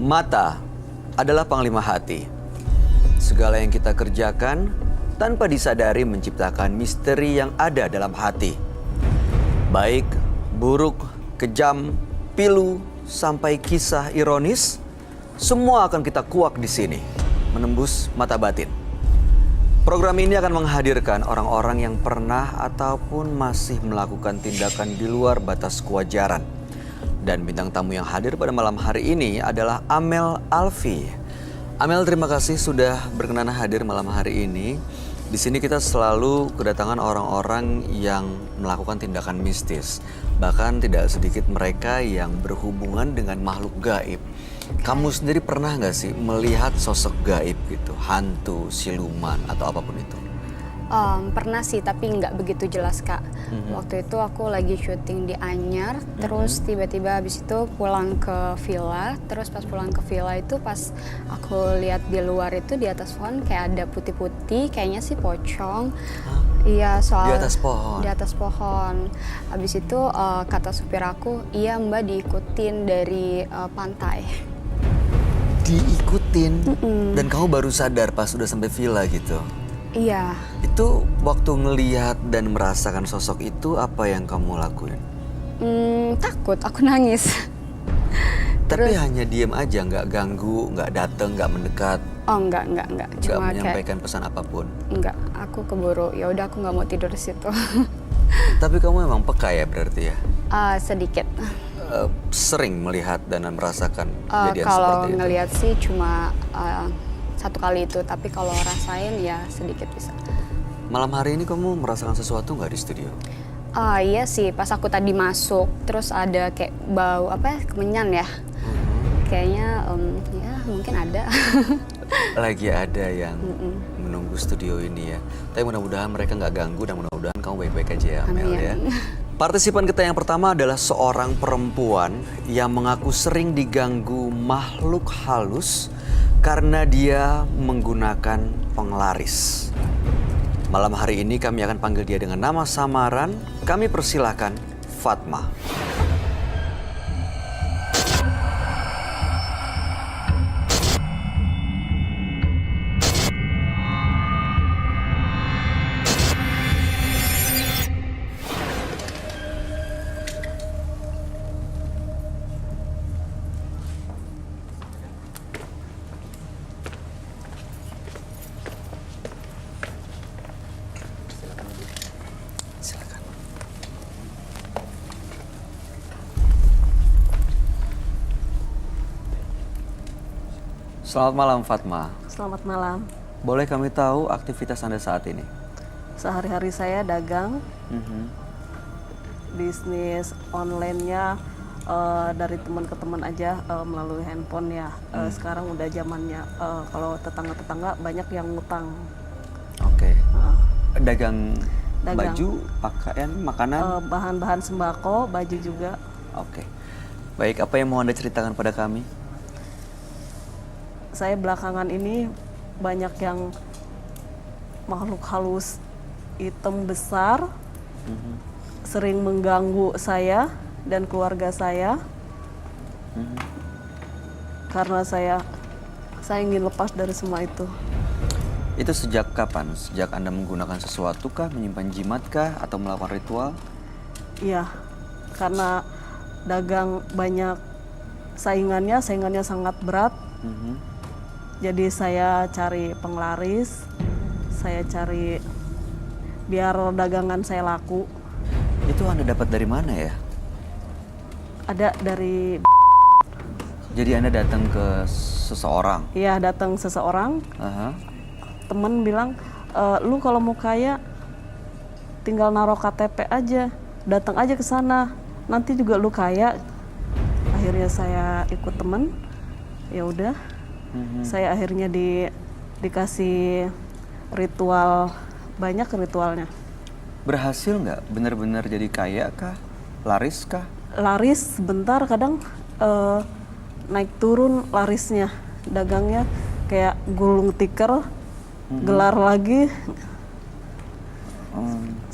Mata adalah panglima hati. Segala yang kita kerjakan tanpa disadari menciptakan misteri yang ada dalam hati. Baik, buruk, kejam, pilu, sampai kisah ironis, semua akan kita kuak di sini, menembus mata batin. Program ini akan menghadirkan orang-orang yang pernah ataupun masih melakukan tindakan di luar batas kewajaran. Dan bintang tamu yang hadir pada malam hari ini adalah Amel Alfi. Amel, terima kasih sudah berkenan hadir malam hari ini. Di sini kita selalu kedatangan orang-orang yang melakukan tindakan mistis. Bahkan tidak sedikit mereka yang berhubungan dengan makhluk gaib. Kamu sendiri pernah nggak sih melihat sosok gaib gitu, hantu, siluman atau apapun itu? Pernah sih, tapi nggak begitu jelas, Kak. Waktu itu aku lagi syuting di Anyar, terus tiba-tiba habis itu pulang ke villa. Terus pas pulang ke villa itu pas aku lihat di luar itu di atas pohon kayak ada putih-putih, kayaknya sih pocong. Iya, soal Di atas pohon? Di atas pohon. Habis itu kata supir aku, iya Mbak diikutin dari pantai. Diikutin? Dan kamu baru sadar pas udah sampai villa gitu? Iya. Itu waktu ngelihat dan merasakan sosok itu apa yang kamu lakuin? Takut, aku nangis. Tapi hanya diem aja, nggak ganggu, nggak dateng, nggak mendekat, Oh enggak. nggak Cuma menyampaikan pesan apapun. enggak, aku keburu. Ya udah aku nggak mau tidur di situ. Tapi kamu memang peka ya berarti ya? Sedikit. Sering melihat dan merasakan kejadian Kalau seperti itu? ngelihat sih cuma satu kali itu, tapi kalau rasain ya sedikit bisa. Malam hari ini kamu merasakan sesuatu nggak di studio? Iya sih, pas aku tadi masuk, terus ada kayak bau apa ya, kemenyan ya. Kayaknya ya mungkin ada. Lagi ada yang menunggu studio ini ya. Tapi mudah-mudahan mereka nggak ganggu dan mudah-mudahan kamu baik-baik aja ya, Mel ya. Partisipan kita yang pertama adalah seorang perempuan yang mengaku sering diganggu makhluk halus karena dia menggunakan penglaris. Malam hari ini kami akan panggil dia dengan nama samaran. Kami persilahkan Fatma. Silakan. Selamat malam Fatma. Selamat malam. Boleh kami tahu aktivitas Anda saat ini? Sehari-hari saya dagang, bisnis online-nya dari teman ke teman aja melalui handphone ya. Sekarang udah zamannya kalau tetangga-tetangga banyak yang ngutang. Oke. Dagang Dagang. baju, pakaian, makanan? Bahan-bahan sembako, baju juga. Oke. Baik, apa yang mau Anda ceritakan pada kami? Saya belakangan ini banyak yang makhluk halus hitam besar, sering mengganggu saya dan keluarga saya. Karena saya ingin lepas dari semua itu. Itu sejak kapan? Sejak Anda menggunakan sesuatu kah, menyimpan jimat kah, atau melakukan ritual? Iya, karena dagang banyak saingannya sangat berat. Jadi saya cari penglaris, saya cari biar dagangan saya laku. Itu Anda dapat dari mana ya? Ada dari, Jadi Anda datang ke seseorang? ya datang seseorang, temen bilang, lu kalau mau kaya tinggal naruh KTP aja, datang aja ke sana, nanti juga lu kaya. Akhirnya saya ikut temen, ya udah, saya akhirnya dikasih ritual, banyak ritualnya. Berhasil nggak? Benar-benar jadi kaya kah? Laris kah? Laris sebentar, kadang naik turun larisnya, dagangnya kayak gulung tikar, gelar lagi.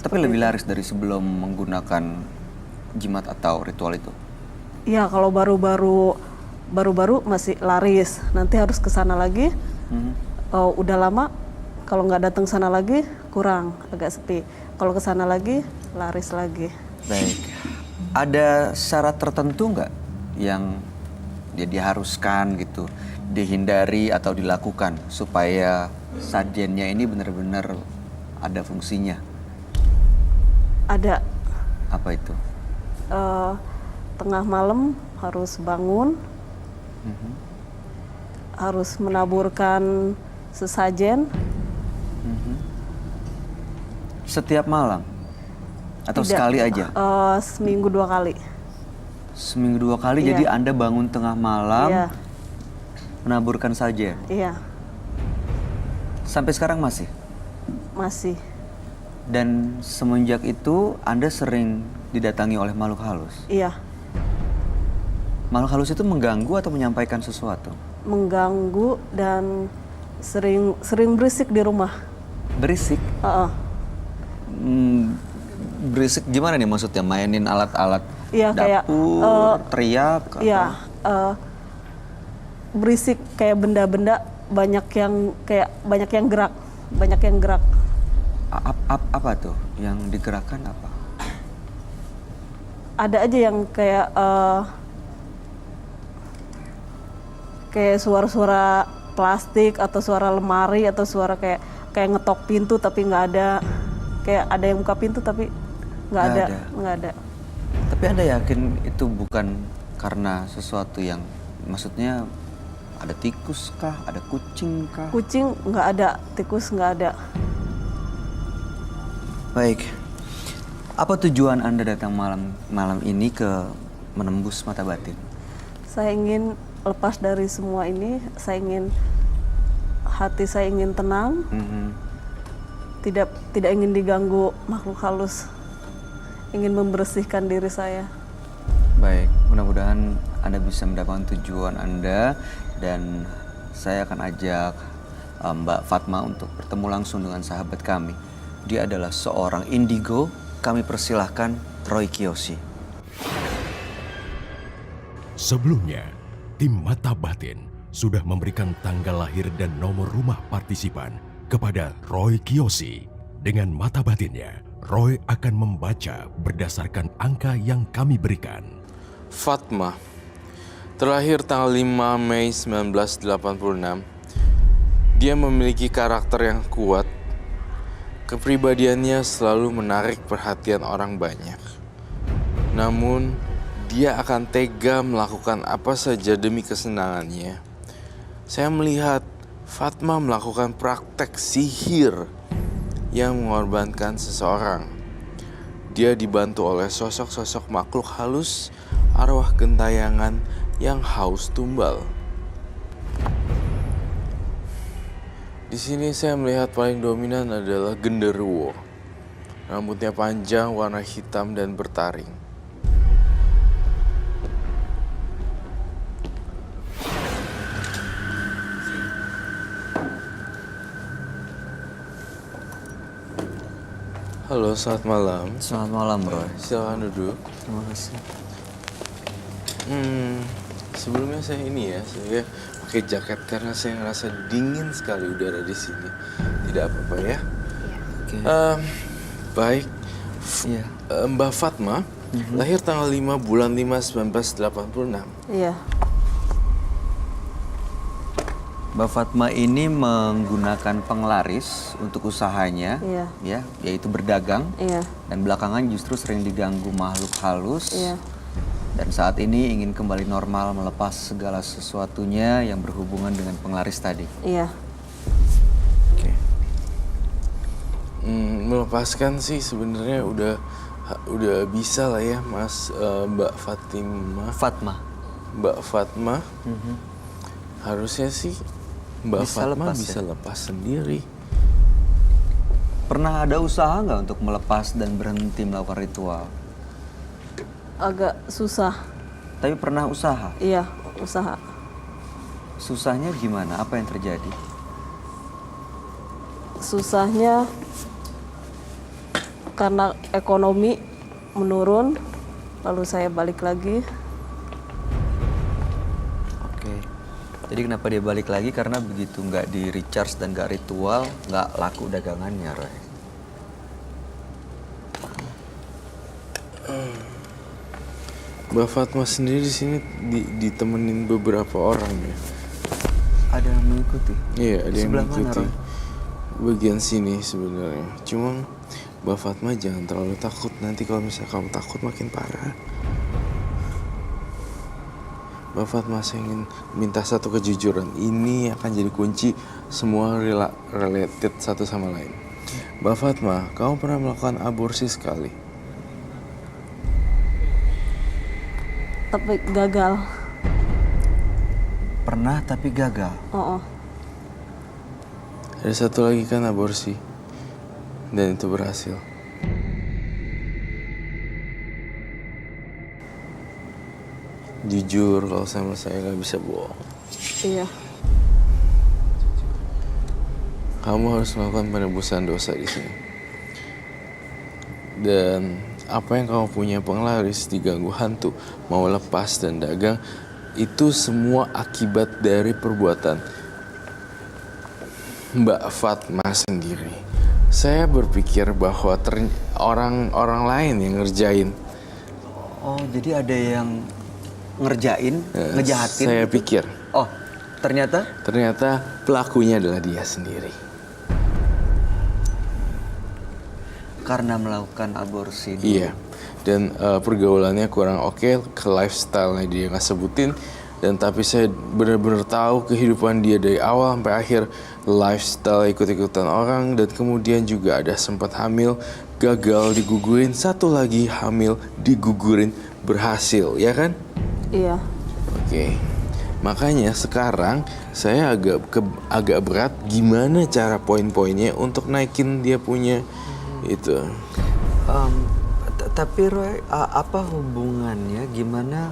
Tapi lebih laris dari sebelum menggunakan jimat atau ritual itu? Ya kalau baru-baru baru-baru masih laris, nanti harus ke sana lagi. Udah lama kalau nggak datang sana lagi kurang, agak sepi. Kalau ke sana lagi laris lagi. Baik. Ada syarat tertentu nggak yang diharuskan gitu, dihindari atau dilakukan supaya sajennya ini benar-benar ada fungsinya? Ada. Apa itu? Tengah malam harus bangun, harus menaburkan sesajen. Setiap malam? Atau Tidak, sekali aja? seminggu 2 kali. Seminggu 2 kali, Iya. jadi Anda bangun tengah malam, Iya, menaburkan sajen. iya, Sampai sekarang masih? masih. Dan semenjak itu Anda sering didatangi oleh makhluk halus? Iya, Makhluk halus itu mengganggu atau menyampaikan sesuatu? mengganggu dan sering berisik di rumah. Berisik? Berisik gimana nih maksudnya? Mainin alat-alat Iya, kayak, dapur, teriak? Iya, berisik kayak benda-benda banyak yang gerak, Apa tuh? Yang digerakkan apa? Ada aja yang kayak suara-suara plastik atau suara lemari atau suara kayak ngetok pintu tapi nggak ada, kayak ada yang buka pintu tapi nggak ada. Tapi Anda yakin itu bukan karena sesuatu yang, maksudnya ada tikus kah? Ada kucing kah? Kucing nggak ada, tikus nggak ada. Baik. Apa tujuan Anda datang malam ini ke menembus mata batin? Saya ingin lepas dari semua ini, hati saya ingin tenang, tidak ingin diganggu makhluk halus, ingin membersihkan diri saya. Baik, mudah-mudahan Anda bisa mendapatkan tujuan Anda, dan saya akan ajak Mbak Fatma untuk bertemu langsung dengan sahabat kami. Dia adalah seorang indigo. Kami persilahkan Roy Kiyoshi. Sebelumnya, tim Mata Batin sudah memberikan tanggal lahir dan nomor rumah partisipan kepada Roy Kiyoshi. Dengan mata batinnya, Roy akan membaca berdasarkan angka yang kami berikan. Fatma, terlahir tanggal 5 Mei 1986. Dia memiliki karakter yang kuat. Kepribadiannya selalu menarik perhatian orang banyak. Namun, dia akan tega melakukan apa saja demi kesenangannya. Saya melihat Fatma melakukan praktek sihir yang mengorbankan seseorang. Dia dibantu oleh sosok-sosok makhluk halus, arwah gentayangan yang haus tumbal. Di sini saya melihat paling dominan adalah genderuwo. Rambutnya panjang, warna hitam dan bertaring. Halo, selamat malam. Selamat malam, Roy. Silakan duduk. Terima kasih. Sebelumnya saya pakai jaket karena saya ngerasa dingin sekali udara di sini. Tidak apa-apa ya. Oke. Baik. Iya. Mbak Fatma lahir tanggal 5 bulan 5 1986. Iya, Mbak Fatma ini menggunakan penglaris untuk usahanya, Iya. ya, yaitu berdagang. iya, Dan belakangan justru sering diganggu makhluk halus. iya, Dan saat ini ingin kembali normal, melepas segala sesuatunya yang berhubungan dengan penglaris tadi. iya. Oke. Melepaskan sih sebenarnya udah bisa lah ya, Mas. Mbak Fatma. Mbak Fatma. Harusnya sih Mbak Bisa Fatma lepas, bisa ya? lepas sendiri. Pernah ada usaha nggak untuk melepas dan berhenti melakukan ritual? Agak susah. Tapi pernah usaha? Iya, usaha. Susahnya gimana? Apa yang terjadi? Susahnya karena ekonomi menurun, lalu saya balik lagi. Jadi kenapa dia balik lagi? Karena begitu nggak di recharge dan nggak ritual, nggak laku dagangannya, Roy. Mbak Fatma sendiri di sini ditemenin beberapa orang ya. Ada yang mengikuti? Iya, ada yang Sebelah mana, mengikuti. Roy? Bagian sini sebenarnya. Cuma Mbak Fatma jangan terlalu takut. Nanti kalau misalnya kamu takut makin parah. Mbak Fatma, saya ingin minta satu kejujuran. Ini akan jadi kunci semua related satu sama lain. Mbak Fatma, kamu pernah melakukan aborsi sekali? Tapi gagal. Pernah tapi gagal. Oh, Ada satu lagi kan aborsi. Dan itu berhasil. Jujur kalau sama saya nggak bisa bohong. iya. Kamu harus melakukan penebusan dosa di sini. Dan apa yang kamu punya penglaris diganggu hantu, mau lepas dan dagang, itu semua akibat dari perbuatan Mbak Fatma sendiri. Saya berpikir bahwa orang lain yang ngerjain. Oh, jadi ada yang ngerjain, ngejahatin? Saya gitu? pikir. Oh, ternyata? Ternyata pelakunya adalah dia sendiri. Karena melakukan aborsi. Iya, dan pergaulannya kurang oke, ke lifestyle-nya dia nggak sebutin. Dan tapi saya benar-benar tahu kehidupan dia dari awal sampai akhir, lifestyle ikut-ikutan orang, dan kemudian juga ada sempat hamil, gagal digugurin, satu lagi hamil digugurin, berhasil, ya kan? Iya. Oke. Makanya sekarang saya agak berat gimana cara poin-poinnya untuk naikin dia punya itu. Tapi Roy, apa hubungannya? Gimana?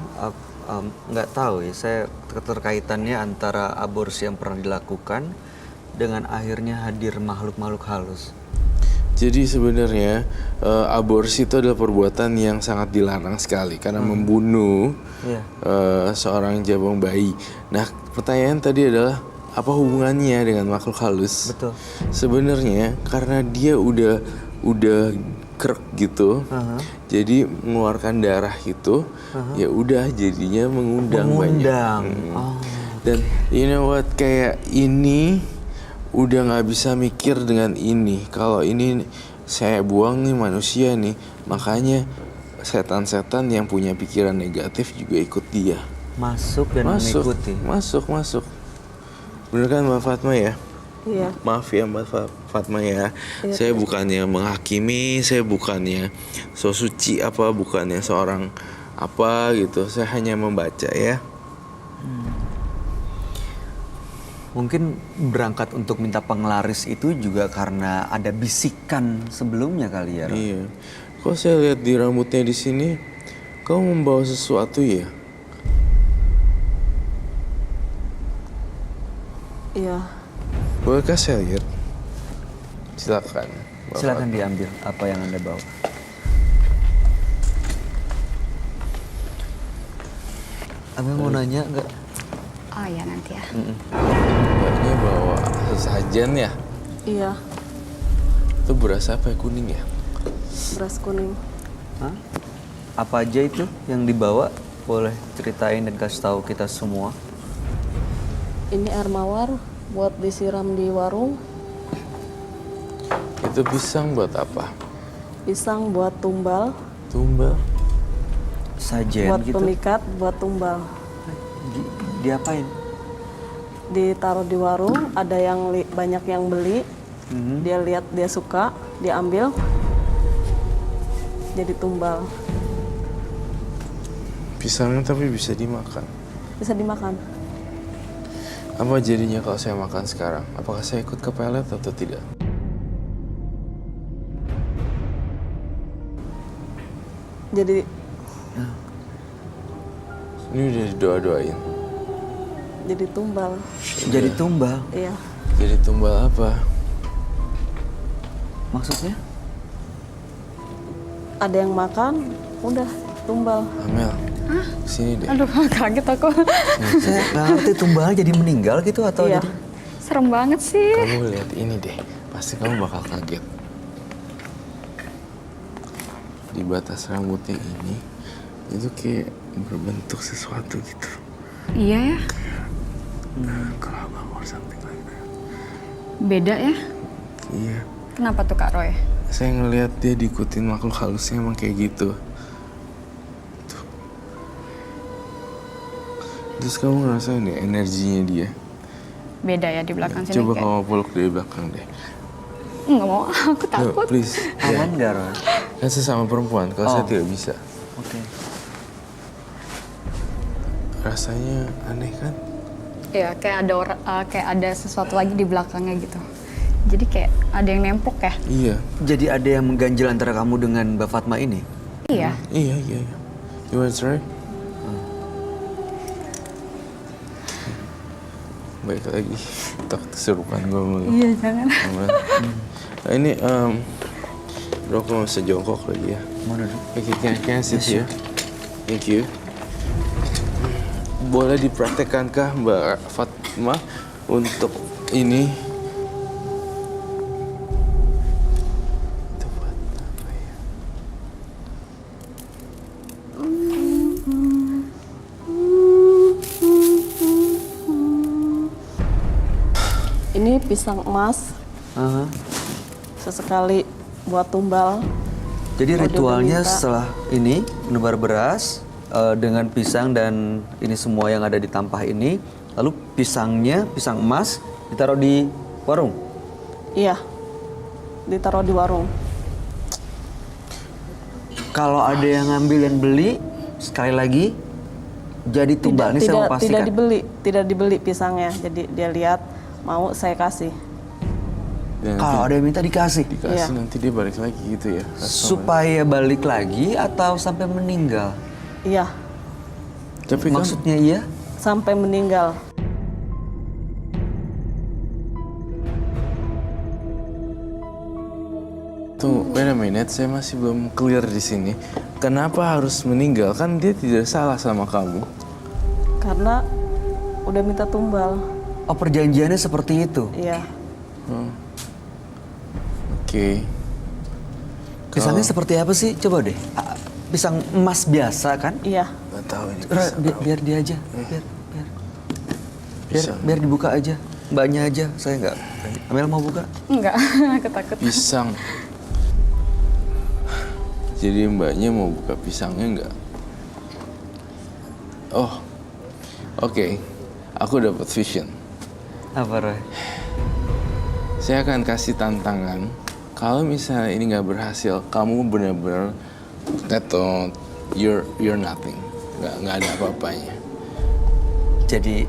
Nggak tahu ya. Saya keterkaitannya antara aborsi yang pernah dilakukan dengan akhirnya hadir makhluk-makhluk halus. Jadi sebenarnya aborsi itu adalah perbuatan yang sangat dilarang sekali karena membunuh seorang jabang bayi. Nah, pertanyaan tadi adalah apa hubungannya dengan makhluk halus? Betul. Sebenarnya karena dia udah krek gitu, jadi mengeluarkan darah itu, ya udah jadinya mengundang banyak. Oh. Dan you know what, kayak ini udah nggak bisa mikir dengan ini. Kalau ini saya buang nih manusia nih, makanya setan-setan yang punya pikiran negatif juga ikut dia. Masuk dan mengikuti. Masuk. Bener kan Mbak Fatma ya? Iya. Maaf ya Mbak Fatma ya. Iya, Saya bukannya menghakimi, saya bukannya so suci apa, bukannya seorang apa gitu. Saya hanya membaca ya. Mungkin berangkat untuk minta penglaris itu juga karena ada bisikan sebelumnya kali ya, Roy? Iya. Kok saya lihat di rambutnya di sini, kau membawa sesuatu ya? Iya. Bolehkah saya lihat? Silakan. Bapak. Silakan diambil apa yang Anda bawa. Abang mau nanya nggak? Oh ya nanti ya. Mbaknya bawa sesajen ya? Iya. Itu beras apa ya, kuning ya? Beras kuning. Hah? Apa aja itu yang dibawa? Boleh ceritain dan kasih tahu kita semua. Ini air mawar buat disiram di warung. Itu pisang buat apa? Pisang buat tumbal. Tumbal. Sajen Buat gitu. pemikat, buat tumbal. Diapain? Ditaruh di warung, ada yang banyak yang beli. Dia lihat, dia suka, dia ambil. Jadi tumbal. Pisangnya tapi bisa dimakan. Bisa dimakan. Apa jadinya kalau saya makan sekarang? Apakah saya ikut ke pelet atau tidak? Jadi Ini udah didoa-doain. jadi tumbal. Jadi tumbal. Iya. Jadi tumbal apa? Maksudnya? Ada yang makan, udah tumbal. Amel, Sini deh. Aduh, kaget aku. Saya nggak ngerti tumbal jadi meninggal gitu atau Iya. jadi... Serem banget sih. Kamu lihat ini deh. Pasti kamu bakal kaget. Di batas rambutnya ini, itu kayak berbentuk sesuatu gitu. Iya ya, Kalau or something like that. beda ya. Iya. Kenapa tuh Kak Roy? Saya ngelihat dia diikutin makhluk halusnya emang kayak gitu. Tuh. Terus kamu ngerasain deh energinya dia. Beda ya di belakang sini Coba kayak. kamu peluk dari belakang deh. Nggak mau, aku Yuk, takut. please. Aman nggak, Roy? Kan sesama perempuan, kalau saya tidak bisa. Oke. Rasanya aneh kan? Iya, kayak ada kayak ada sesuatu lagi di belakangnya gitu. Jadi kayak ada yang nempok ya. Iya. Jadi ada yang mengganjil antara kamu dengan Mbak Fatma ini? Iya. Iya. You wanna try? Baik lagi. Tak kesurupan gue mulu. Iya, jangan. Nah, ini, bro, aku mau sejongkok lagi ya. Mana tuh? Oke, can I sit here? Thank you. Boleh dipraktekkankah Mbak Fatma untuk ini? Itu buat apa ya? Ini pisang emas, Aha. sesekali buat tumbal. Jadi Kalau dia ritualnya meminta. setelah ini menebar beras dengan pisang dan ini semua yang ada di tampah ini, lalu pisangnya, pisang emas ditaruh di warung. Iya, ditaruh di warung. Kalau ada yang ngambil dan beli, sekali lagi jadi tumbal. Ini saya mau pastikan. Tidak dibeli pisangnya. Jadi dia lihat mau saya kasih. Dan Kalau ada yang minta dikasih. dikasih Iya. nanti dia balik lagi gitu ya? Supaya balik lagi atau sampai meninggal? Iya, Tapi kan Maksudnya iya? sampai meninggal. Tunggu, wait a minute, saya masih belum clear di sini. Kenapa harus meninggal? Kan dia tidak salah sama kamu. Karena udah minta tumbal. Oh, perjanjiannya seperti itu. Iya. Oke. Pisangnya seperti apa sih? Coba deh. Pisang emas biasa kan? Iya. Gak tahu ini Biar dia aja. Biar dibuka aja. Mbaknya aja. Saya nggak. Amel mau buka? Enggak, aku takut. pisang. Jadi mbaknya mau buka pisangnya nggak? Oh, oke. Aku dapat vision. Apa, Roy? Saya akan kasih tantangan. Kalau misalnya ini nggak berhasil, kamu benar-benar tetot, you're nothing. Nggak ada apa-apanya. Jadi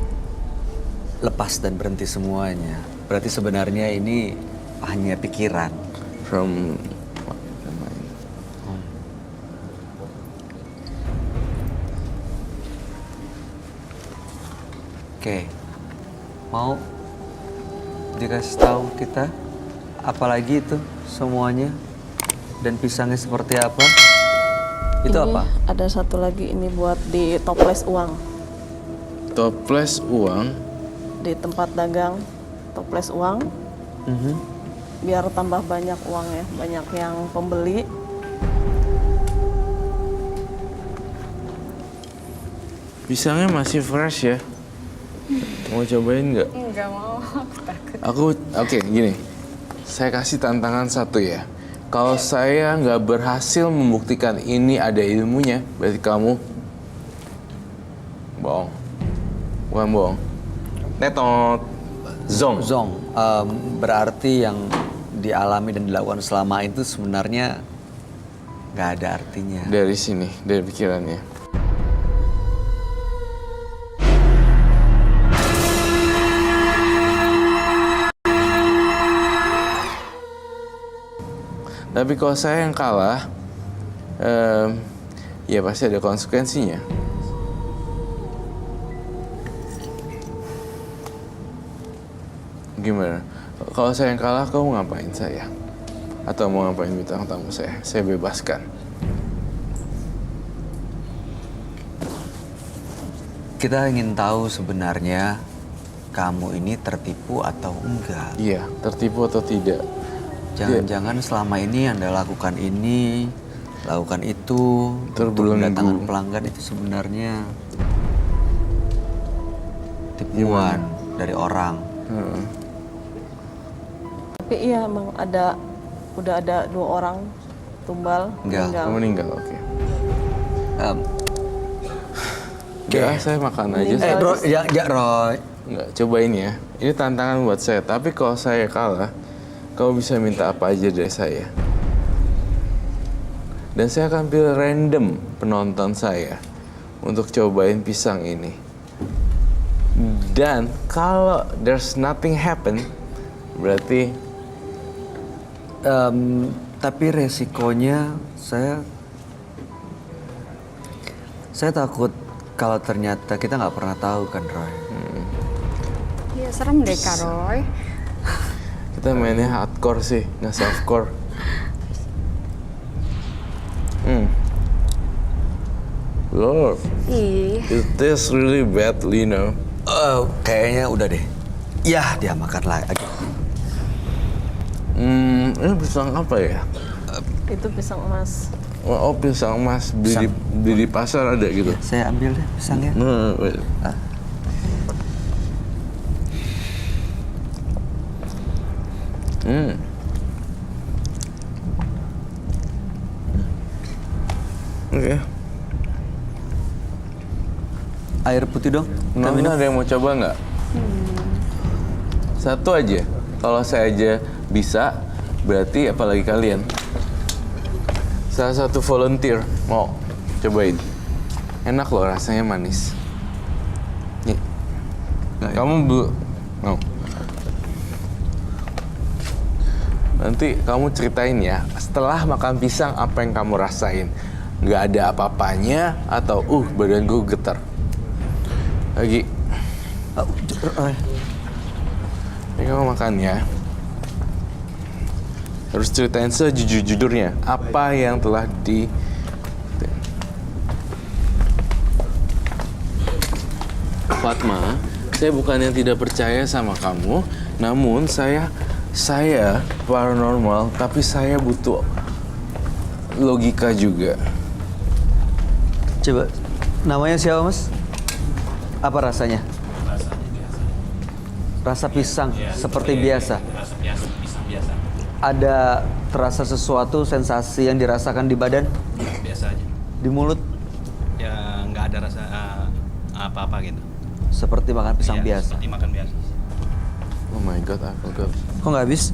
lepas dan berhenti semuanya. Berarti sebenarnya ini hanya pikiran. From what namanya? Oke. Mau dikasih tahu kita apalagi itu semuanya dan pisangnya seperti apa? Itu Ini apa? Ada satu lagi ini buat di toples uang. Toples uang. Di tempat dagang toples uang. Mhm. Biar tambah banyak uangnya, banyak yang pembeli. Pisangnya masih fresh ya. Mau cobain nggak? Enggak mau, aku takut. Oke, gini. Saya kasih tantangan satu ya. Kalau saya nggak berhasil membuktikan ini ada ilmunya, berarti kamu bohong. Bukan bohong. Tetot. Zong. Zong, berarti yang dialami dan dilakukan selama itu sebenarnya nggak ada artinya. Dari sini, dari pikirannya. Tapi kalau saya yang kalah, ya pasti ada konsekuensinya. Gimana? Kalau saya yang kalah, kamu ngapain saya? Atau mau ngapain bintang tamu saya? Saya bebaskan. Kita ingin tahu sebenarnya kamu ini tertipu atau enggak. Iya, tertipu atau tidak? Jangan-jangan selama ini Anda lakukan ini, lakukan itu, untuk mendatangkan pelanggan itu sebenarnya tipuan dari orang. Tapi iya emang udah ada 2 orang tumbal meninggal. Meninggal, oke. Oke. Saya makan aja. Roy, Roy. Nggak, cobain ya. Ini tantangan buat saya. Tapi kalau saya kalah, kamu bisa minta apa aja dari saya. Dan saya akan pilih random penonton saya untuk cobain pisang ini. Dan kalau there's nothing happen, berarti Tapi resikonya saya takut kalau ternyata kita nggak pernah tahu kan, Roy. Iya, serem deh Kak Roy. kita mainnya hardcore sih, nggak softcore. Lord, it tastes really bad, Lino. Kayaknya udah deh. Ya, dia makan lagi. Ini pisang apa ya? Itu pisang emas. Oh, pisang emas. Beli di pasar ada gitu. Saya ambil deh pisangnya. Wait. Oke. Air putih dong. Ada yang mau coba nggak? Satu aja. Kalau saya aja bisa, berarti apalagi kalian. Salah satu volunteer mau cobain. Enak loh, rasanya manis. Nih. Kamu mau. Nanti kamu ceritain ya, setelah makan pisang apa yang kamu rasain. Nggak ada apa-apanya atau badan gue getar. Lagi. Ini kamu makan ya. Harus ceritain sejujur-jujurnya apa yang telah Fatma, saya bukan yang tidak percaya sama kamu, namun saya paranormal, tapi saya butuh logika juga. Coba, namanya siapa, Mas? Apa rasanya? Rasa pisang, seperti biasa. Rasa pisang biasa. Ada terasa sesuatu, sensasi yang dirasakan di badan? Biasa aja. Di mulut? Ya nggak ada rasa apa-apa gitu. Seperti makan pisang Iya, biasa? Seperti makan biasa. Oh my god, aku gak. Kok nggak habis?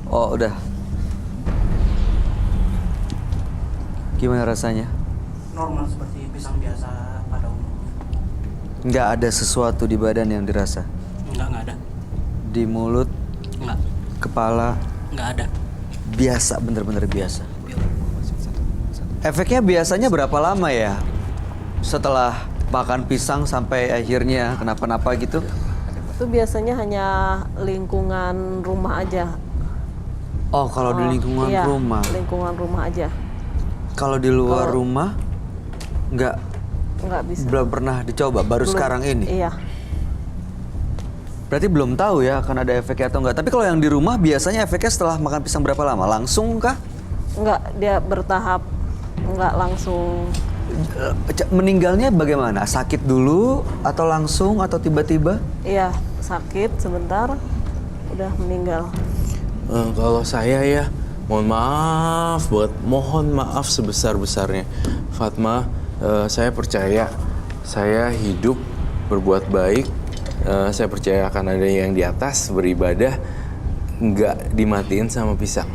Oh, udah. Gimana rasanya? Normal seperti pisang biasa pada umumnya. Nggak ada sesuatu di badan yang dirasa? Nggak ada. Di mulut, Nggak, kepala, nggak ada. biasa, bener-bener biasa. Efeknya biasanya berapa lama ya? Setelah makan pisang sampai akhirnya kenapa-napa gitu? Itu biasanya hanya lingkungan rumah aja. Oh, kalau di lingkungan iya, rumah. Lingkungan rumah aja. Kalau di luar rumah, nggak Bisa. belum pernah dicoba, baru Belum. sekarang ini. Iya. Berarti belum tahu ya akan ada efeknya atau enggak. Tapi kalau yang di rumah biasanya efeknya setelah makan pisang berapa lama? Langsung kah? Enggak, dia bertahap. Enggak langsung. Meninggalnya bagaimana? Sakit dulu atau langsung atau tiba-tiba? Iya, sakit sebentar udah meninggal. Kalau saya ya, mohon maaf sebesar-besarnya. Fatma, saya percaya, saya hidup berbuat baik, saya percaya akan ada yang di atas beribadah, nggak dimatiin sama pisang.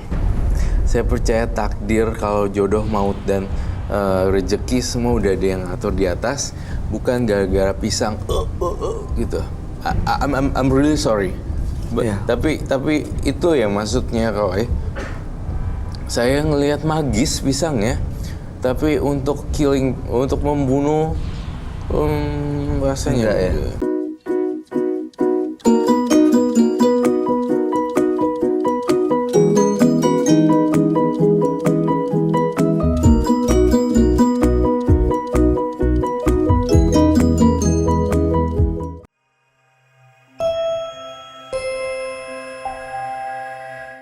Saya percaya takdir kalau jodoh, maut, dan rezeki semua udah ada yang ngatur di atas, bukan gara-gara pisang gitu. I'm really sorry. Yeah. Tapi itu yang maksudnya Roy. Saya ngelihat magis pisangnya, tapi untuk membunuh rasanya enggak ya. enggak.